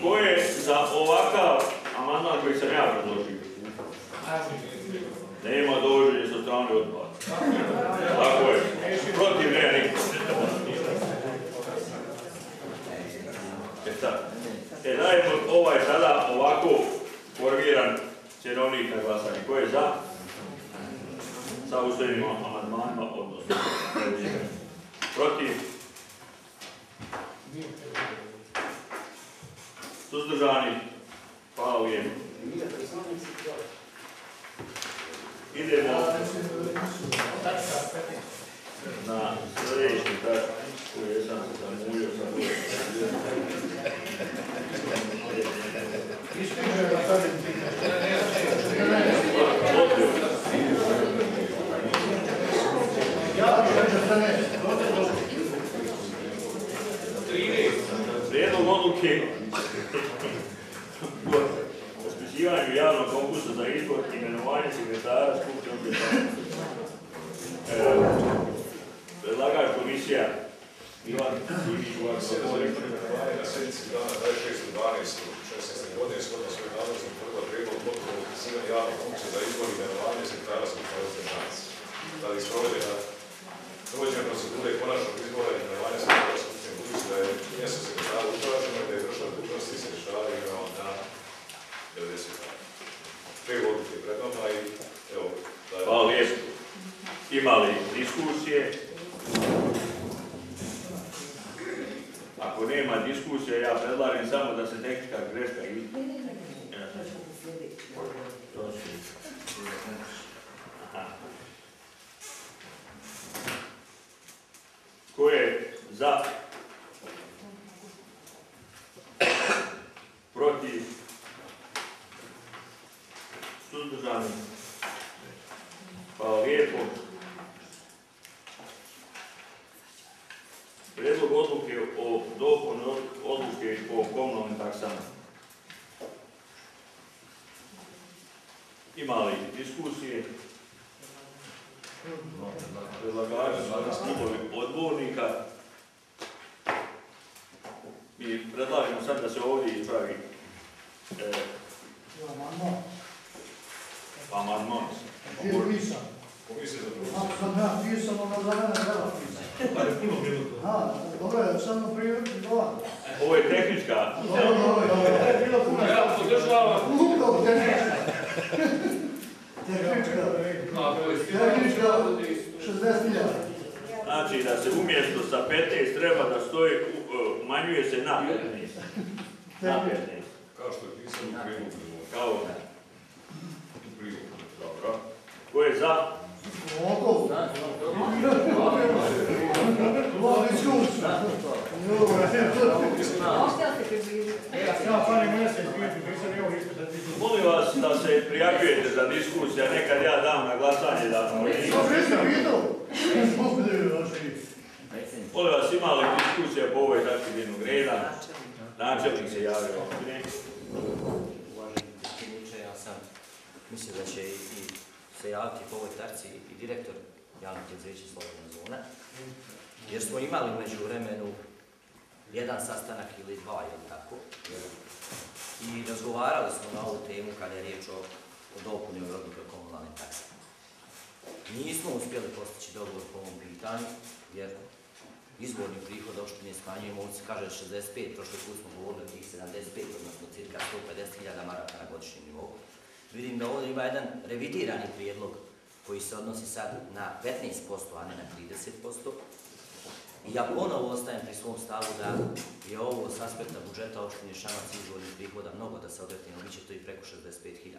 Ko je za ovakav amandman koji sam ja predložio? Nema dovođenje sa strane odbora. Tako je. Protiv nema niko. Dajemo ovaj sada ovako formiran cenovnik na glasanje. Ko je za? Sa usvojenim amandmanima odnosno. Protiv? Suzdržani? Hvala lijepo. Idemo na sljedeću tačku koju sam se zamuljio sa prijedlog odluke o raspisivanju javnog konkursa za izbor i imenovanje sekretara Skupštine općine. Predlagač komisija Ivan Simić. Na sjednici dana 26.12.16. godine shodno svoj nadležnosti utvrdila prijedlog odluke o raspisivanju javnog konkursa za izbor i imenovanje sekretara Skupštine općine. Da li sprovedena provođenja procedure konačnog izbora i imenovanja sekretara Skupštine, budući da je mjesto sekretara upraženo i da je vršna dužnosti sekretara imenovan na 90 dana. Prijedlog odluke pred nama i evo... Hvala lijepo. Imali diskusije? Ako nema diskusije, ja predlažem samo da se tehnička greška Ko je za? Protiv? Suzdržani? Hvala lijepo. Prijedlog odluke o dopuni odluke o komunalnim taksama. Ima li diskusije? Predlagači su nas klubovi odbornika. Mi predlažemo sad da se ovdje ispravi amandman. Komisija za Ovo je tehnička. Ja podržavam. Tehnička 60.000. Znači da se umjesto sa 15 treba da stoji, umanjuje se na 15. Na 15. kao što je pisano u prijedlogu. Kao U prijedlogu. dobro. Ko je za? Ovo. Molim vas da se prijavljujete za diskusiju, a nekad ja dam na glasanje da... Molim vas, ima li diskusija po ovoj tački dnevnog reda? Načelnik se javio. Uvaženi predsjedniče, ja sam mislio da će i se javiti po ovoj tačci i direktor javnog preduzeća Slobodna zona, jer smo imali među vremenu jedan sastanak ili dva, ili tako, i razgovarali smo na ovu temu kada je riječ o dopuni odluke o komunalnim taksama. Nismo uspjeli postići dogovor po ovom pitanju, jer izvorni prihod opštine smanjujemo, on se kaže 65, prošli put smo govorili o tih 75, odnosno cirka 150.000 maraka na godišnjem nivou. Vidim da ovdje ima jedan revidirani prijedlog koji se odnosi sad na 15%, a ne na 30%. I ja ponovo ostajem pri svom stavu da je ovo s aspekta budžeta opštine Šamac izvornih prihoda mnogo da se odreknemo, bit će to i preko 65.000.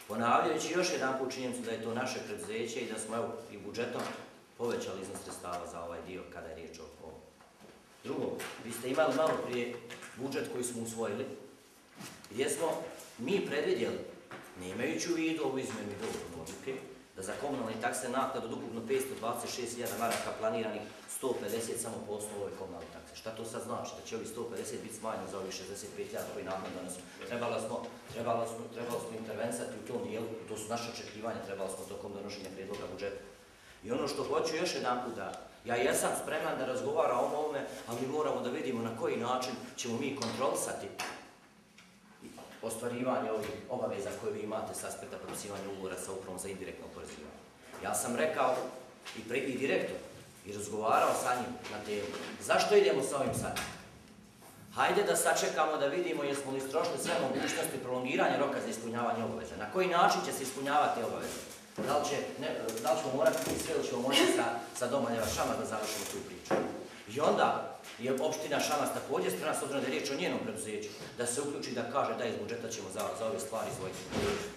Ponavljajući još jedan put činjenicu da je to naše preduzeće i da smo evo i budžetom povećali iznos sredstava za ovaj dio kada je riječ o ovom. Drugo, vi ste imali malo prije budžet koji smo usvojili, gdje smo mi predvidjeli, nemajući u vidu ovu izmjenu i dopunu odluke, da za komunalne takse naknad od ukupno 526.000 maraka planiranih 150 samo po osnovu ove komunalne takse. Šta to sad znači? Da će ovi 150 biti smanjeni za ovih 65.000 koji naknad donosu? Trebalo smo intervenirati intervencati u tom dijelu, to su naše očekivanja, trebalo smo tokom donošenja prijedloga budžeta. I ono što hoću još jedan put da, ja jesam spreman da razgovaram o ovome, ali mi moramo da vidimo na koji način ćemo mi kontrolisati ostvarivanje ovih obaveza koje vi imate s aspekta potpisivanja ugovora sa upravom za indirektno oporezivanje. Ja sam rekao i direktor i razgovarao sa njim na temu. Zašto idemo sa ovim sad? Hajde da sačekamo da vidimo jesmo li istrošili sve mogućnosti prolongiranja roka za ispunjavanje obaveza. Na koji način će se ispunjavati obaveze? Da li ćemo morati sve ili ćemo moći sa Domaljeva Šamac da završimo tu priču? I onda je opština Šamac također strana, s obzirom da je riječ o njenom preduzeću, da se uključi da kaže da iz budžeta ćemo za ove stvari izvojiti.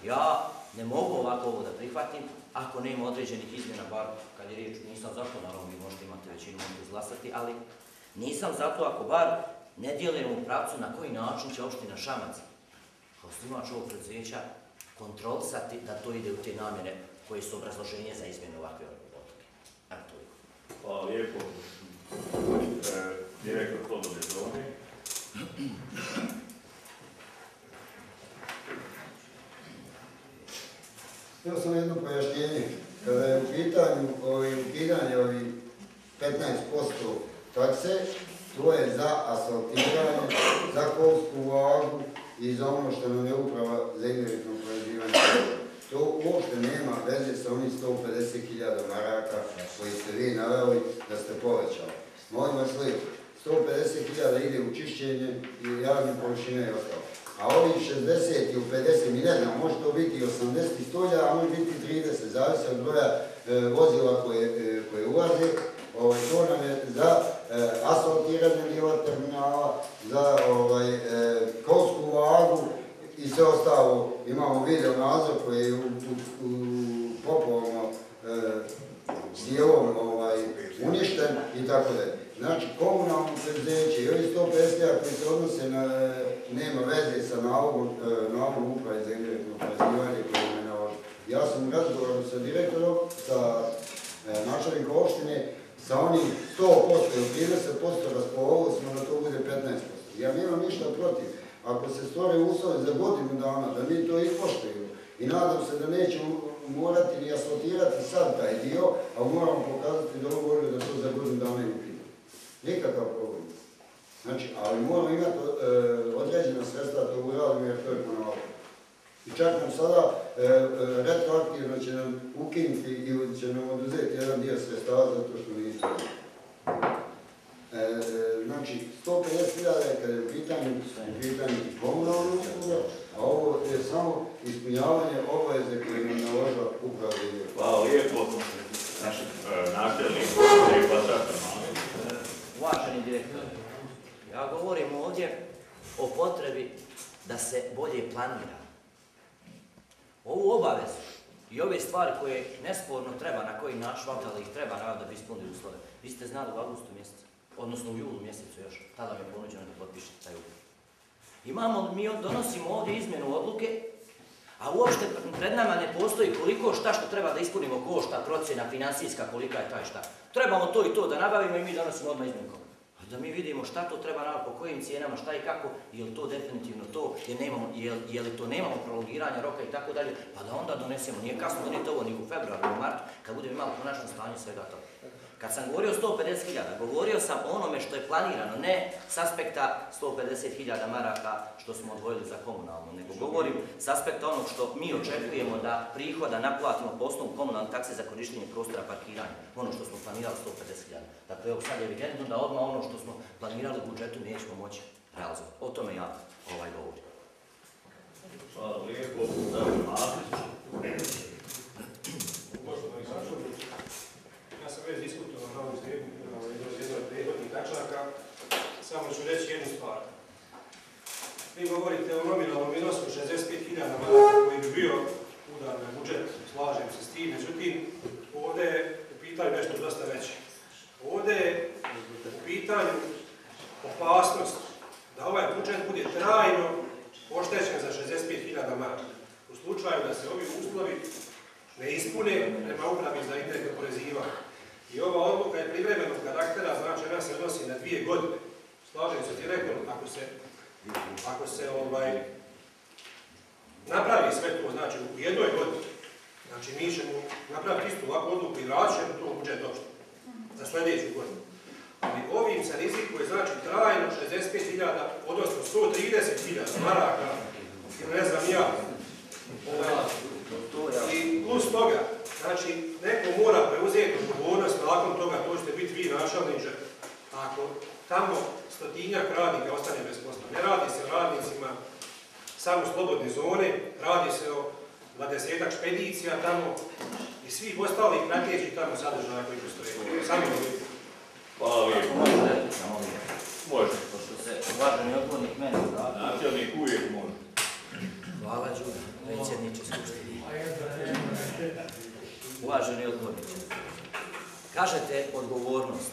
Ja ne mogu ovako ovo da prihvatim ako nema određenih izmjena, bar kad je riječ, nisam za to, naravno vi možete imati većinu, možete izglasati, ali nisam za to ako bar ne dijelimo u pravcu na koji način će opština Šamac, kao osnivač ovog preduzeća, kontrolisati da to ide u te namjene koje su obrazloženje za izmjenu ovakve odluke. Evo toliko. Hvala lijepo. Direktor slobodne zone. Htio sam jedno pojašnjenje. Kada je u pitanju ukidanje ovih 15% takse, to je za asfaltiranje, za kolsku vagu i za ono što nam je uprava za indirektno oporezivanje. To uopšte nema veze sa onih 150.000 maraka koji ste vi naveli da ste povećali. Molim vas lijepo, 150.000 ide u čišćenje i javne površine i ostalo. A ovih 60 ili 50, mi ne znam, može to biti 80 i 100.000, a može biti 30, zavisi od broja vozila koje ulaze. To nam je za asfaltiranje dijela terminala, za kolsku vagu i sve ostalo. Imamo video nadzor koji je popolno dijelom uništen i tako da. Znači, komunalno preduzeće i ovi 150.000 koji se odnose nema veze sa nalogom uprave za indirektno oporezivanje koje je naloženo. Ja sam u razgovoru sa direktorom, sa načelnikom opštine, sa onim 100% ili 30% raspoložili smo da to bude 15%. Ja nemam ništa protiv. Ako se stvore uslovi za godinu dana, da mi to ispoštujemo i nadam se da nećemo morati ni asfaltirati sad taj dio, ali moramo pokazati dogovor da to za godinu dana i ukidamo. Nikakav problem. Znači, ali moramo imati određena sredstva da to uradimo jer to je ponavljamo. I čak nam sada retroaktivno će nam ukinuti ili će nam oduzeti jedan dio sredstava zato što nismo. Znači, 150.000 je kada je u pitanju komunalna usluga, a ovo je samo ispunjavanje obaveze koje nam naložila uprava. Hvala lijepo. Načelnik, uvaženi direktor, ja govorim ovdje o potrebi da se bolje planira. Ovu obavezu i ove stvari koje nesporno treba, na koji način da ih treba da bi ispunili uslove. Vi ste znali u avgustu mjesecu, odnosno u julu mjesecu još, tada mi je ponuđeno da potpišete taj ugovor. Mi donosimo ovdje izmjenu odluke, a uopšte pred nama ne postoji koliko šta što treba da ispunimo, košta, procjena, financijska, kolika je taj šta. Trebamo to i to da nabavimo i mi donosimo odmah izmjenu. Da mi vidimo šta to treba nabaviti, po kojim cijenama, šta i kako, je li to definitivno to, je li to nemamo prolongiranja roka i tako dalje, pa da onda donesemo. Nije kasno donijeti ovo ni u februaru, ni u martu, kad budemo imali konačno stanje svega toga. Kad sam govorio o 150.000, govorio sam o onome što je planirano, ne s aspekta 150.000 maraka što smo odvojili za komunalno, nego govorim s aspekta onog što mi očekujemo da prihoda naplatimo po osnovu komunalne takse za korištenje prostora parkiranja, ono što smo planirali 150.000. Dakle, evo sad je evidentno da odmah ono što smo planirali u budžetu nećemo moći realizovati. O tome ja govorim. Hvala lijepo. Ja sam već diskutovao na ovom temu, jednoj prethodnih tačaka, samo ću reći jednu stvar. Vi govorite o nominalnom iznosu 65.000 maraka koji bi bio udar na budžet, slažem se s tim, međutim, ovdje je u pitanju nešto dosta veće. Ovdje je u pitanju opasnost da ovaj budžet bude trajno oštećen za 65.000 maraka. U slučaju da se ovi uslovi ne ispune prema upravi za indirektno oporezivanje. I ova odluka je privremenog karaktera, znači ona se odnosi na 2 godine. Slažem se direktno, ako se napravi sve to, znači u jednoj godini, znači mi ćemo napraviti istu ovakvu odluku i vratit ćemo to u budžet opštine za sljedeću godinu. Ali ovim se rizikuje znači trajno 65.000, odnosno 130.000 maraka, ili ne znam ja. I plus toga, znači neko mora preuzeti odgovornost nakon toga, to ćete biti vi načelniče, ako tamo 100-tinjak radnika ostane bez posla. Ne radi se o radnicima samo slobodne zone, radi se o 20-ak špedicija tamo i svih ostalih pratećih tamo sadržaja koji postoje. Sami vidite. Hvala lijepo. Može. Pošto se uvaženi odbornik mene vratio. Načelnik uvijek može. Hvala Đura, predsjedniče Skupštine. Uvaženi odborniče, kažete odgovornost.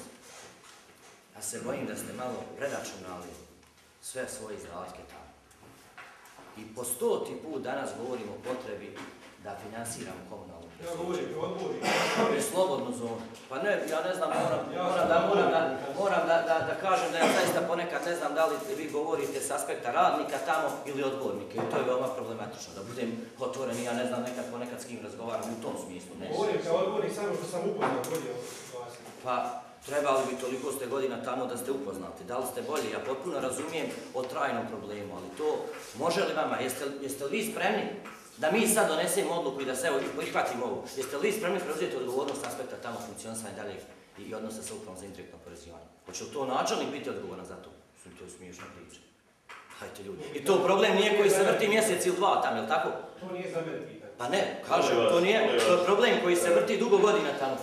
Ja se bojim da ste malo preračunali sve svoje izdatke tamo. I po 100. put danas govorimo o potrebi da finansiramo komunalnu Ja govorim o odboru. slobodnu zonu. Pa ne, ja ne znam, moram da kažem da ja zaista ponekad ne znam da li vi govorite s aspekta radnika tamo ili odbornika. I to je veoma problematično. Da budem otvoren i ja ne znam ponekad s kim razgovaram u tom smislu. Govorim kao odbornik samo što sam upoznao bolje vas. Pa trebali bi toliko ste godina tamo da ste upoznati. Da li ste bolji? Ja potpuno razumijem o trajnom problemu, ali to može li vama? Jeste li vi spremni da mi sad donesemo odluku i da se evo prihvatimo ovo? Jeste li vi spremni preuzeti odgovornost aspekta tamo funkcionisanja dalje i odnosa sa upravom za indirektno oporezivanje? Hoće li to načelnik biti odgovoran za to? To je smiješna priča. Hajde ljudi. I to problem nije koji se vrti mjesec ili dva tamo, je li tako? To nije za mene pitanje. Pa ne, kažem, to nije problem koji se vrti dugo godina tamo.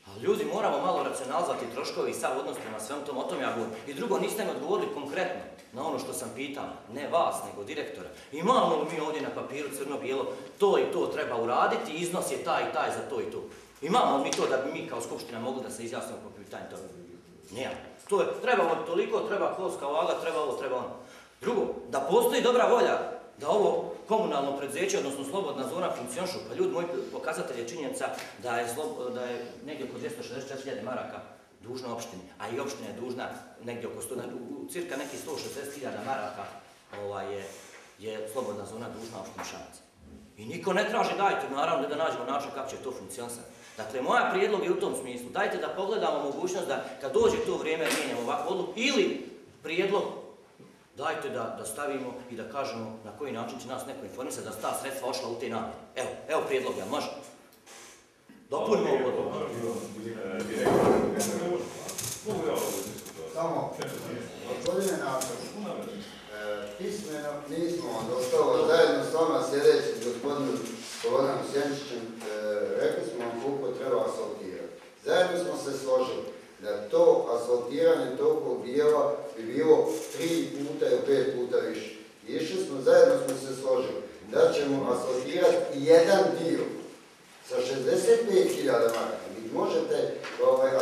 Ali ljudi, moramo malo racionalizati troškovi i sav odnos prema svem tom, o tom ja govorim. I drugo, niste mi odgovorili konkretno na ono što sam pitao, ne vas, nego direktora. Imamo li mi ovdje na papiru crno-bijelo, to i to treba uraditi, iznos je taj i taj za to i to. Imamo li mi to da bi mi kao skupština mogli da se izjasnimo po pitanju toga? Nije. To je, trebamo toliko, treba kolska vaga, treba ovo, treba ono. Drugo, da postoji dobra volja da ovo komunalno preduzeće, odnosno slobodna zona funkcionišu. Pa ljudi, moj pokazatelj je činjenica da je negdje oko 264.000 maraka dužna opštini, a i opština je dužna negdje oko cirka nekih 160.000 maraka je slobodna zona dužna opštini Šanac. I niko ne traži, dajte, naravno da nađemo način kako će to funkcionisati. Dakle, moja prijedlog je u tom smislu, dajte da pogledamo mogućnost da kad dođe to vrijeme mijenjamo ovakvu odluku ili prijedlog, dajte da stavimo i da kažemo na koji način će nas neko informisati da su ta sredstva ošla u te namjere. Evo prijedlog, jel može? Dopunimo ovo odluku. Samo, gospodine Nato, pismeno nismo dostavili zajedno s vama sljedeći gospodinu Kolodanu Sjeničićem, rekli smo vam koliko treba asfaltirati. Zajedno smo se složili da to asfaltiranje toliko dijela bi bilo 3 puta ili 5 puta više. Išli smo, zajedno smo se složili da ćemo asfaltirati jedan dio sa 65.000 maraka. Vi možete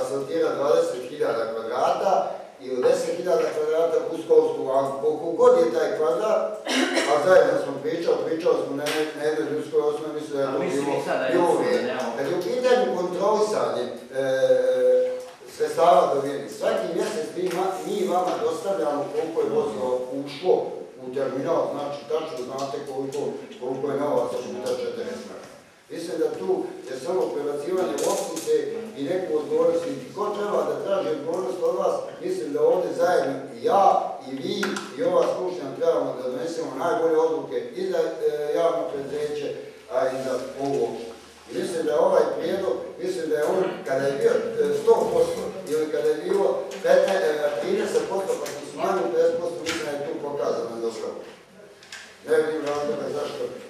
asfaltirati 20.000 kvadrata ili 10.000 kvadrata puskovsku vanku. Koliko god je taj kvadrat, a zajedno smo pričali smo na jednoj ljudskoj osnovi, mislim da je to bilo vrijeme. Kad je u pitanju kontrolisanje sredstava dobijenih, svaki mjesec mi vama dostavljamo koliko je vozilo ušlo u terminal, znači tačno znate koliko je novaca puta 14 maraka. Mislim da tu je samo prebacivanje loptice i neku odgovornost. I ko treba da traži odgovornost od vas, mislim da ovdje zajedno i ja, i vi, i ova skupština trebamo da donesemo najbolje odluke i za javno preduzeće, a i za ovu opštinu. Mislim da je ovaj prijedlog, mislim da je on, kada je bio 100% ili kada je bilo 30%, pa smo smanjili 50%, mislim da je tu pokazano dobro. Ne vidim razloga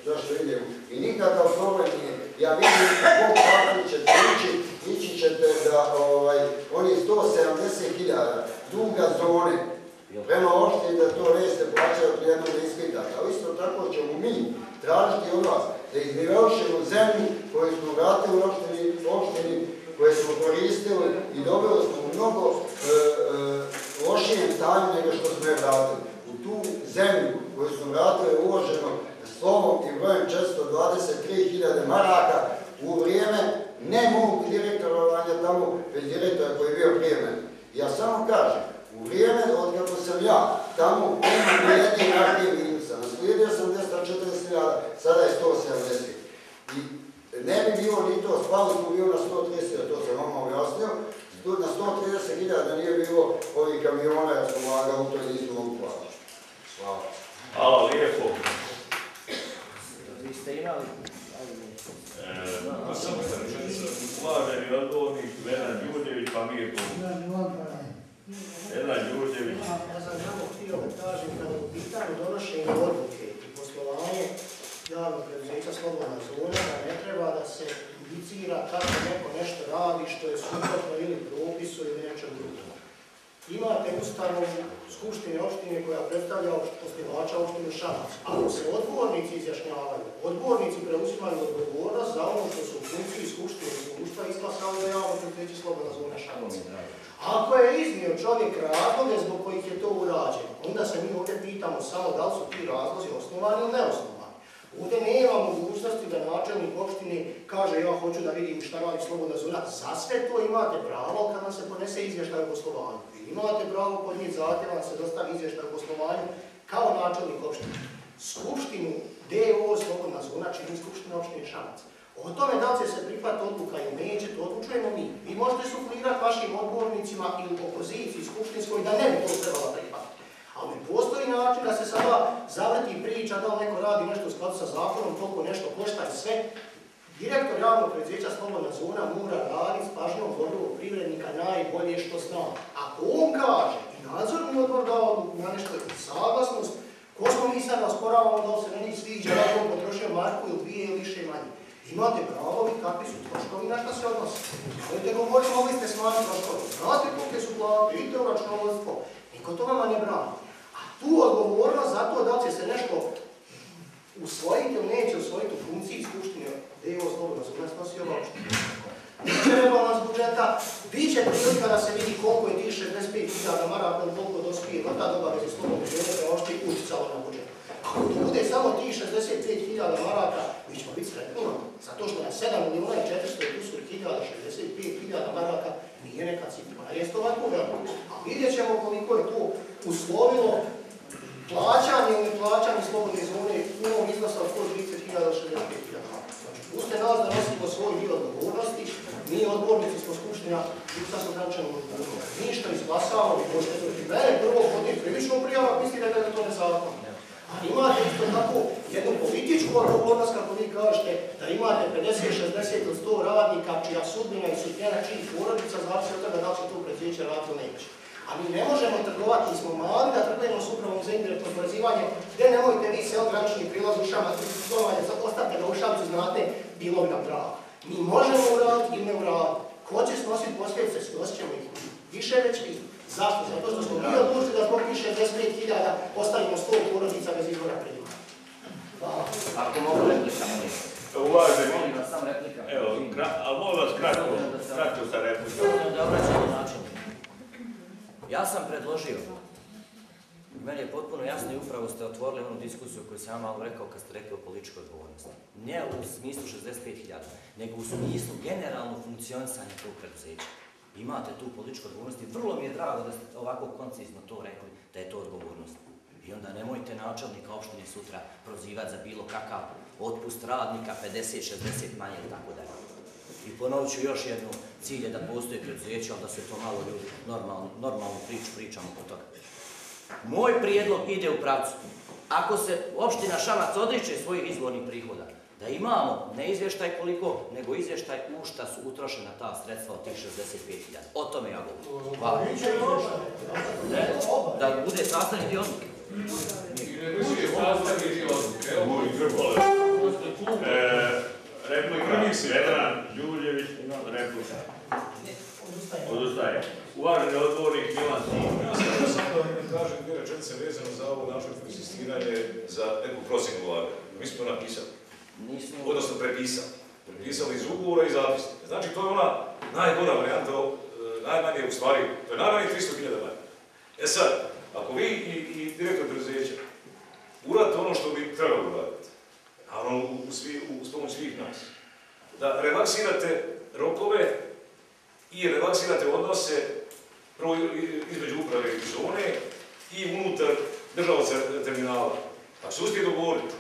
zašto idemo. I nikakav problem nije. Ja vidim kako kako ćete ići ćete da oni 170.000 duga zone prema opštini da to nećete plaćati od jednog ispitaka. Ali isto tako ćemo mi tražiti od vas da iznivelšemo zemlju koju smo vratili u opštini, koje smo koristili i dobili smo u mnogo lošijem stanju nego što smo je vratili. U tu zemlju koju smo vratili uloženo slovom i brojem 423.000 maraka u vrijeme ne mog direktorovanja tamo, već direktora koji je bio prije mene. Ja samo kažem, u vrijeme od kako sam ja tamo nema nijedni arhiv minusa, naslijedio sam 240.000, sada je ni to, spali smo bio na 130, to sam vama objasnio, na 130.000 nije bilo ovih kamiona, ja sam ulagao u to i nismo mogu plaćati. Hvala. Hvala lijepo. Vi ste imali... Uvaženi odgovornik Vedran Đurđević, pa Mirko. Vedran Đurđević. Ja sam samo htio da kažem kada je u pitanju donošenja odluke i poslovanje javnog preduzeća Slobodna zona, da ne treba da se indicira kako neko nešto radi što je suprotno ili propisu ili nečem drugom. Imate ustanovu Skupštine opštine koja predstavlja osnivača opštine Šanac. Ako se odbornici izjašnjavaju, odbornici preuzimaju odgovornost za ono što su u funkciji Skupštine društva izglasali za javno preduzeće Slobodna zona Šanac. Ako je iznio čovjek razloge zbog kojih je to urađeno, onda se mi ovdje pitamo samo da li su ti razlozi osnovani ili neosnovani. Ovdje nema mogućnosti da načelnik opštine kaže ja hoću da vidim šta radi Slobodna zona. Za sve to imate pravo kad vam se podnese izvještaj o poslovanju. Imate pravo podnijeti zahtjev da se dostavi izvještaj o poslovanju kao načelnik opštine. Skupštinu DO Slobodna zona čini Skupština opštine Šanac. O tome da li će se prihvatiti odluka ili neće, to odlučujemo mi. Vi možete suflirati vašim odbornicima ili opoziciji skupštinskoj da ne bi to trebala prihvatiti. Ali ne postoji način da se sada zavrti priča da li neko radi nešto u skladu sa zakonom, toliko nešto košta i sve. Direktor javnog preduzeća Slobodna zona mora raditi s pažnjom dobrog privrednika najbolje što zna. Ako on kaže i nadzorni odbor da odluku na nešto je saglasnost, ko smo mi sad osporavamo da se meni sviđa da on potrošio marku ili dvije ili više manje. Imate pravo i kakvi su troškovi na što se odnosi. Možete govoriti, mogli ste smanjiti troškovi. Znate kolike su plate, idite u računovodstvo. Niko to vama ne brani. A tu odgovornost za to da će se nešto usvojiti ili neće usvojiti u funkciji Skupštine DO Slobodna zona snosi obavštine. Biće rebalans budžeta, biće prilika da se vidi koliko je tih 65.000 maraka ili koliko dospije od tada obaveze Slobodne zone da ošte uticalo na budžet. Ako to bude samo tih 65.000 maraka, mi ćemo biti sretni, zato što na 7.400.000 maraka nije neka cifra. Jest ovako veliko. A vidjet ćemo koliko je to uslovilo plaćanje ili neplaćanje Slobodne zone u ovom iznosu od 130.000 do 65.000 maraka. Znači, puste nas da nosimo svoj dio odgovornosti, mi odbornici smo skupština i sad smo značajno odgovornosti. Mi što izglasavamo, vi možete dobiti mene prvo podnijeti krivičnu prijavu, mislite da je to nezakonno. A imate isto tako jednu političku odgovornost, kako vi kažete, da imate 50, 60 ili 100 radnika čija sudbina i sudbina čijih porodica zavisi od toga da li će to predsjeće raditi ili neće. A mi ne možemo trgovati, mi smo mali da trgujemo s upravom za indirektno oporezivanje, gdje nemojte vi se odgranični prilaz u Šamac, ostavite ga u Šamcu, znate, bilo bi nam pravo. Mi možemo uraditi ili ne uraditi. Ko će snositi posljedice, snosit ćemo ih više već vi. Zašto? Zato što smo mi odlučili da zbog tih 65.000 ostavimo 100 porodica bez izvora prilika. Hvala. Ako mogu replika, Uvaženi. molim vas, samo replika. Evo, ali molim vas kratko sa replikom. Da obraćamo načinu. Ja sam predložio, meni je potpuno jasno i upravo ste otvorili onu diskusiju koju sam ja malo rekao kad ste rekli o političkoj odgovornosti. Ne u smislu 65.000, nego u smislu generalnog funkcionisanja tog preduzeća. Imate tu političku odgovornost i vrlo mi je drago da ste ovako koncizno to rekli, da je to odgovornost. I onda nemojte načelnika opštine sutra prozivati za bilo kakav otpust radnika, 50, 60 manje i tako dalje. I ponovit ću još jednu, cilj je da postoji preduzeće, ali da se to malo ljudi normalnu priču pričamo oko toga. Moj prijedlog ide u pravcu. Ako se opština Šamac odriče svojih izvornih prihoda, da imamo ne izvještaj koliko, nego izvještaj u šta su utrošena ta sredstva od tih 65.000. O tome ja govorim. Hvala. Da bude sastavni dio odluke. Replika, Vedran Đurđević, replika. Odustaje. Uvaženi odbornik Milan Sinj. Ja sam da kažem dvije rečenice vezano za ovo naše insistiranje za neku procjenu ulaganja. Mi smo to napisali. Odnosno prepisali. Prepisali iz ugovora i zapisnika. Znači, to je ona najgora varijanta, najmanje u stvari, to je najmanje 300.000 manje. E sad, ako vi i direktor preduzeća uradite ono što bi trebalo uraditi, naravno uz pomoć svih nas, da relaksirate rokove i relaksirate odnose prvo između uprave i zone i unutar državnog terminala. Ako se uspije dogovoriti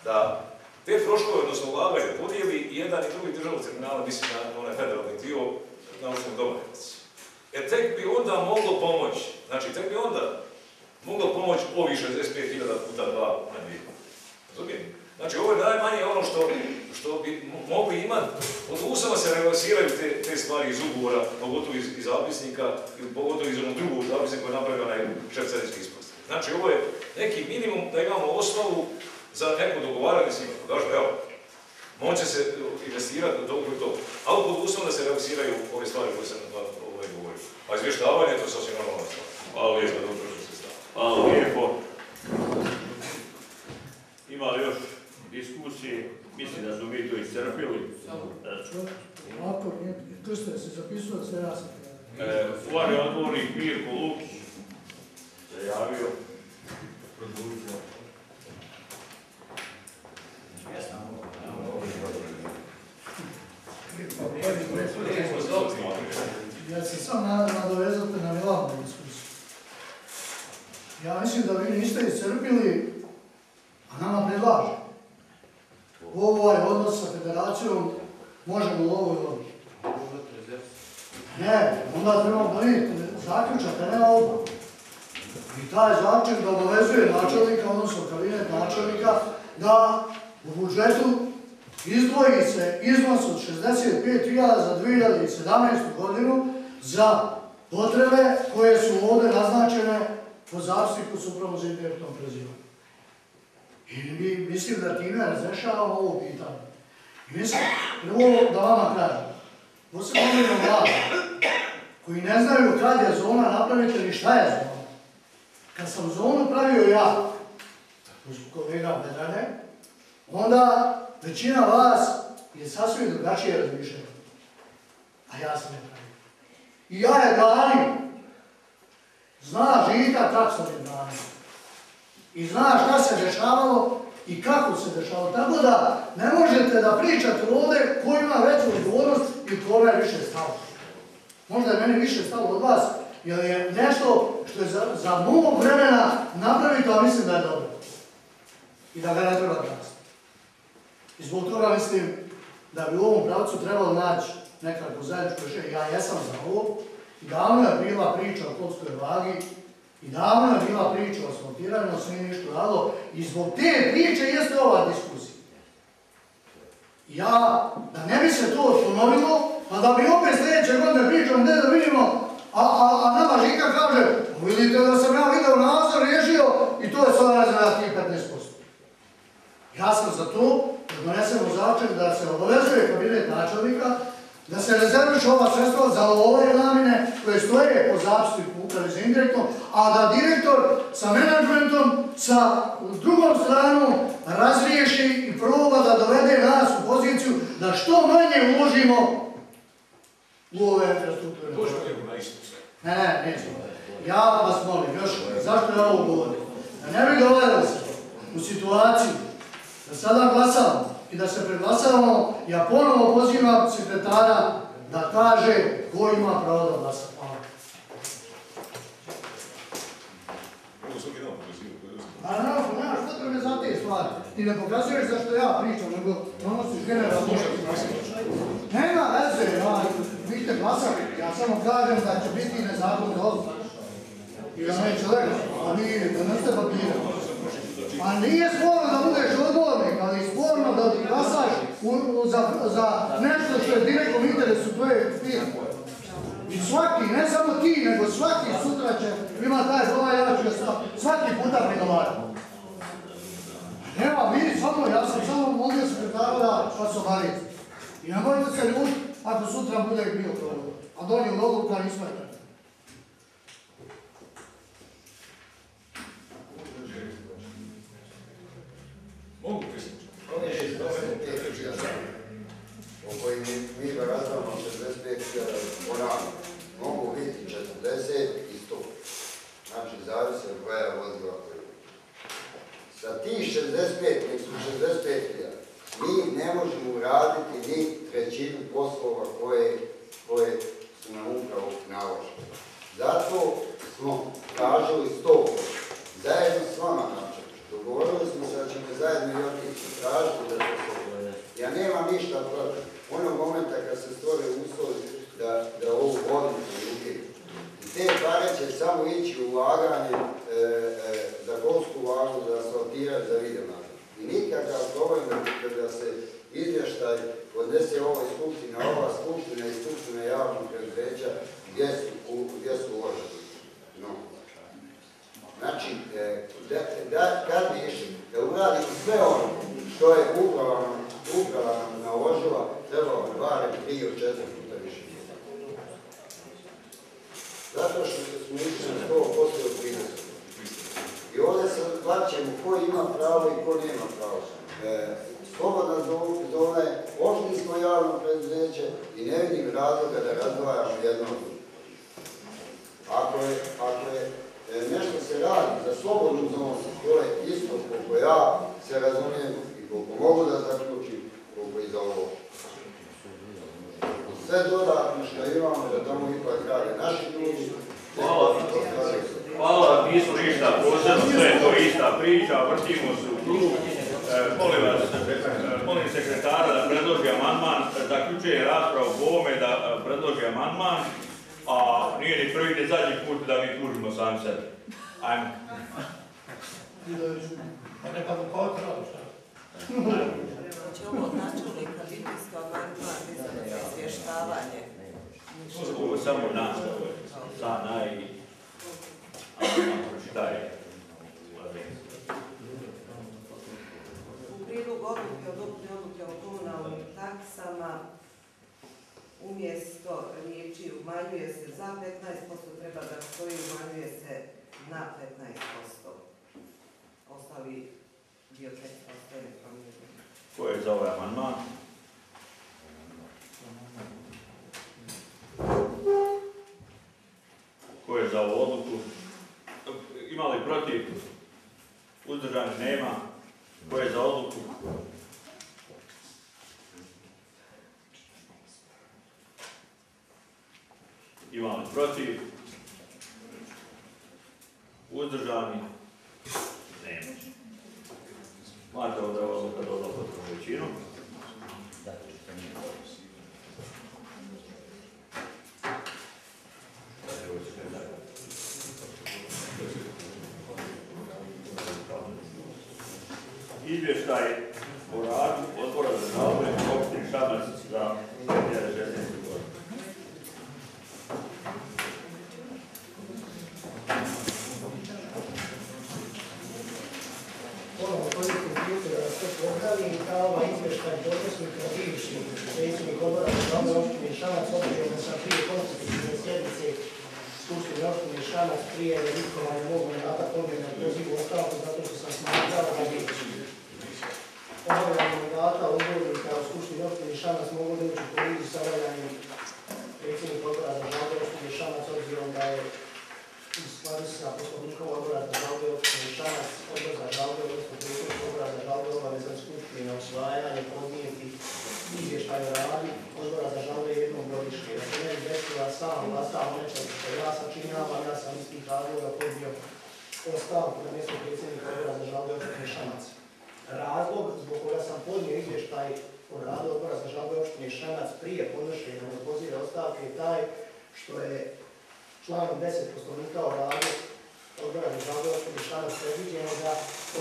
da te troškove, odnosno ulaganje, podijeli i jedan i drugi državni terminal, mislim na onaj federalni dio, na osnovu Domarevac. Tek bi onda moglo pomoći, znači tek bi onda moglo pomoći ovih 65.000 puta 2 na 2. Razumijem? Znači ovo je najmanje ono što bi mogli imati, od Ustava se relaksiraju te stvari iz ugovora, pogotovo iz zapisnika, ili pogotovo iz onog drugog zapisnika koji je napravio onaj šef carinske ispostave. Znači ovo je neki minimum da imamo osnovu za neko dogovaranje s njima. Kažu, evo, moće se investirati na toliko i to, ali pod Ustavom da se relaksiraju ove stvari koje sam govorio. A izvještavanje je to sasvim normalna stvar. Hvala lijepo, dobro što ste stavili. Hvala lijepo. Ima li još diskusije? Mislim da smo mi to iscrpili. Ovako, Krste, se zapisuje sve jasno. Uvari odgovornik Mirko Lukić se javio. Ja se sam nadovezate na glavnu diskusiju. Ja mislim da vi niste iscrpili, a nama predlaže. Ovaj odnos sa federacijom možemo u ovoj odnosu. Ne, onda trebamo donijeti zaključak, a ne ovo. I taj zaključak da obavezuje načelnika, odnosno kabinet načelnika, da u budžetu izdvoji se iznos od 65.000 za 2017. godinu za potrebe koje su ovdje naznačene po zapisniku s upravo za indirektnom prezivanju. I mislim da time razrešavamo ovo pitanje. I mislim, prvo da vama kažem, posebno ovdje mladi, koji ne znaju kad je zona napravite ili šta je zona. Kad sam zonu pravio ja, uz kolega Vedrane, onda većina vas je sasvim drugačije razmišljala. A ja sam je pravio. I ja je branim. Zna Žika kako sam je branio. I zna šta se dešavalo i kako se dešavalo. Tako da ne možete da pričate ovdje ko ima veću odgovornost i kome je više stalo. Možda je meni više stalo od vas, jer je nešto što je za mnogo vremena napravito, a mislim da je dobro. I da ga ne treba glasiti. I zbog toga mislim da bi u ovom pravcu trebalo naći nekako zajedničko rješenje. Ja jesam za ovo. I davno je bila priča o Klopskoj vagi, i davno je bila priča o asfaltiranju, o svim ništa radilo. I zbog te priče jeste ova diskusija. Ja, da ne bi se to ponovilo, pa da bi opet sljedeće godine pričao gdje da vidimo, a nama Žika kaže, vidite da sam ja video nadzor riješio i to je sada razvijati 15%. Ja sam za to da donesemo zaključak da se obavezuje kabinet načelnika, da se rezerviše ova sredstva za ove namjene koje stoje po zapisniku uprave za indirektno, a da direktor sa menadžmentom, sa drugom stranom razriješi i proba da dovede nas u poziciju da što manje uložimo u ove infrastrukture. Ne, nećemo. Ja vas molim, još zašto ja ovo govorim? Da ne bi dovedali se u situaciju da sada glasamo i da se preglasavamo, ja ponovo pozivam sekretara da kaže ko ima pravo da glasa. Hvala. A nemaš potrebe za te stvari. Ti ne pokazuješ zašto ja pričam, nego donosiš generalno. Nema veze, vi ste glasali. Ja samo kažem da će biti nezakonne odluke. I da neće legati, a da niste papirali. A nije sporno da budeš odgovornik, ali je sporno da ti glasaš za nešto što je direktnom interesu tvoje firme. I svaki, ne samo ti, nego svaki sutra će ima taj zona, ja ću ga svaki puta prigovarati. Nema, vidi samo, ja sam samo molio sekretara da vas obavijesti. I ne možete se ljutiti ako sutra bude bio problem. A donio odluku koja nismo je tako. Mogu prisjeći. O kojim mi razvamo 65.000 morali, mogu biti 40 i 100. Znači, zavisi od koja vozila koja. Sa tih 65, nek su 65.000, mi ne možemo uraditi ni trećinu poslova koje su nam upravo naložene. Zato smo tražili 100%. Zajedno s vama način. Dogovorili smo se da ćemo zajedno i otići tražiti da se podnese ovoj skupštini, a ova skupština i skupština javnog preduzeća gdje su uloženi. No. Znači, kad bi išli, da uradimo sve ono što je uprava nam naložila, trebalo bi barem 3 od 4 puta više. Zato što smo išli na 100% od 30. I ovdje se plaćemo ko ima pravo i ko nema pravo. Slobodna zona je opštinsko javno preduzeće i ne vidim razloga da razdvajamo jedno od drugog. Ako je nešto se radi za slobodnu zonu, to je isto koliko ja se razumijem i koliko mogu da zaključim, koliko i za ovo. Sve dodatno što imamo da tamo ipak rade naši ljudi. Hvala, nismo ništa posebno, sve je to ista priča, vrtimo se u krug. Molim sekretara da predloži amandman, zaključuje raspravu po ovome da predloži amandman, a nije ni prvi ni zadnji put da mi tužimo sami sebe. Ajmo. Pa neka mu kao trao, šta? Znači ovo od načelnika biti isto amandman za izvještavanje. Ovo je samo nastavno, Sana i pročitaj. U prijedlogu odluke o komunalnim taksama umjesto riječi umanjuje se za 15%, treba da stoji umanjuje se na 15%. Ostali dio teksta ostaje nepromijenjen. Ko je za ovaj amandman? Ko je za ovu odluku? Ima li protiv? Uzdržani nema. Ko je za odluku? Ima li protiv? Uzdržani? Nema. Smatramo da je odluka dobila potrebnu većinu. Izvještaj o radu Odbora za žalbe opštine Šabac za 2016. godinu. Ponovno koristim priliku da vas sve pozdravim kao ovaj izvještaj potpisnika bivši predsjednik Odbora za žalbe opštine Šabac, obzirom da sam prije konstitutivne sjednice Skupštine opštine Šabac prije verifikovanja mog mandata podnio na pozivu ostavku zato što sam smatrao da bi obavljanje mandata odbornika u Skupštini opštine Šabac mogu doći u koliziju sa obavljanjem predsjednika Odbora za žalbe opštine Šabac, obzirom da je u skladu sa poslovnikom Odbora za žalbe opštine Šabac, Odbor za žalbe, odnosno predsjednik Odbora za žalbe obavezan Skupštine na usvajanje podnijeti izvještaj o radu Odbora za žalbe jednom godišnje. Da se ne bi desila sam glasao nečeg što ja sačinjavam, ja sam iz tih razloga podnio ostavku na mjesto predsjednika Odbora za žalbe opštine Šabac. Razlog zbog koga sam podnio izvještaj o radu Odbora za žalbe opštine Šabac prije podnošenja opoziva ostavke je taj što je članom 10 poslovnika o radu Odbora za žalbe opštine Šabac predviđeno da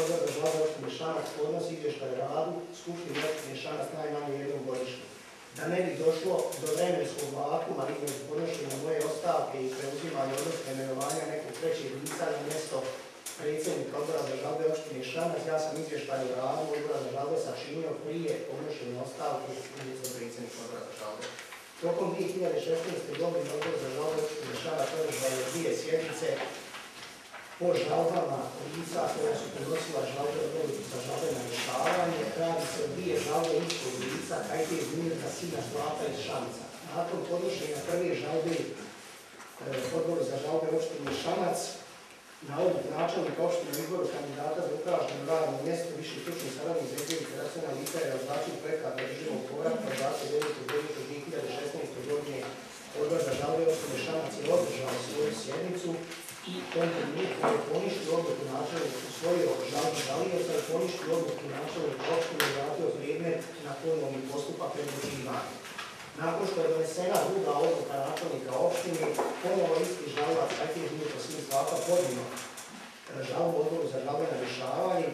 Odbor za žalbe opštine Šabac podnosi izvještaj o radu Skupštine opštine Šabac najmanje jednom godišnje. Da ne bi došlo do vremenskog vakuma između podnošenja moje ostavke i preuzimanja odnosno imenovanja nekog trećeg lica na mjesto predsjednika Odbora za žalbe opštine Šabac, ja sam izvještaj o radu Odbora za žalbe sačinio prije podnošenja ostavke umjesto predsjednika Odbora za žalbe. Tokom 2016. godine Odbor za žalbe opštine Šabac održao je 2 sjednice po žalbama lica koja su podnosila žalbe Odboru za žalbe na rješavanje. Radi se o 2 žalbe istog lica, Kajtije Zmirka, sina Slata iz Šamca. Nakon podnošenja prve žalbe Odboru za žalbe opštine Šabac, na odluku načelnika opštine o izboru kandidata za upražnjeno radno mjesto viši stručni saradnik za izbjeglice nacionalne liste je razračio projekat održivog povratka 29.9.2016. godine. Odbor za žalbe opštine Šabac je održao svoju sjednicu i kontinuirano je poništio odluku načelnika, usvojio žalbu žalioca i poništio odluku načelnika opštine i vratio predmet na ponovni postupak predloživanja. Nakon što je donesena druga odluka načelnika opštine, ponovo isti žalilac Kajtije Zmirka, sin Slata podnio žalbu Odboru za žalbe na rješavanje.